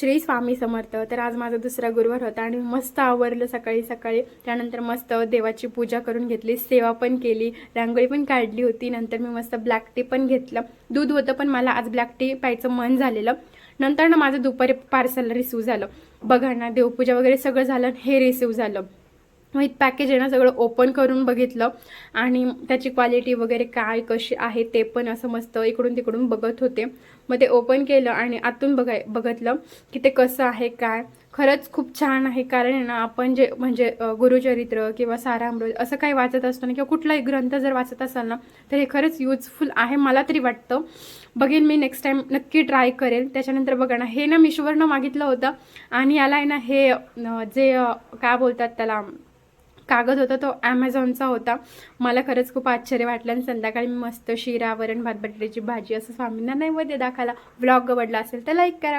श्री स्वामी समर्थ. तर आज माझा दुसरा गुरुवार होता आणि मस्त आवरलं सकाळी सकाळी. त्यानंतर मस्त देवाची पूजा करून घेतली, सेवा पण केली, रांगोळी पण काढली होती. नंतर मी मस्त ब्लॅक टी पण घेतलं. दूध होतं पण मला आज ब्लॅक टी प्यायचं मन झालेलं. नंतर ना माझं दुपारी पार्सल रिसीव झालं. बघा ना, देवपूजा वगैरे सगळं झालं, हे रिसीव झालं. विथ पॅकेज आहे ना, सगळं ओपन करून बघितलं आणि त्याची क्वालिटी वगैरे काय कशी आहे ते पण असं मस्त इकडून तिकडून बघत होते. मग ते ओपन केलं आणि आतून बघितलं की ते कसं आहे काय. खरंच खूप छान आहे. कारण आहे ना, आपण जे म्हणजे गुरुचरित्र किंवा सारामृत असं काही वाचत असतो ना, किंवा कुठलाही ग्रंथ जर वाचत असाल ना, तर हे खरंच युजफुल आहे, मला तरी वाटतं. बघेन मी, नेक्स्ट टाइम नक्की ट्राय करेल. त्याच्यानंतर बघा ना, हे ना मिशोवरनं मागितलं होतं आणि याला आहे ना, हे जे काय बोलतात त्याला, कागद होता तो ॲमेझॉनचा होता. मला खरंच खूप आश्चर्य वाटलं. आणि संध्याकाळी मी मस्त शिरा, वरण, भात, बटाट्याची भाजी असं स्वामींना नैवेद्य दाखवायला. व्लॉग आवडला असेल तर लाईक करा.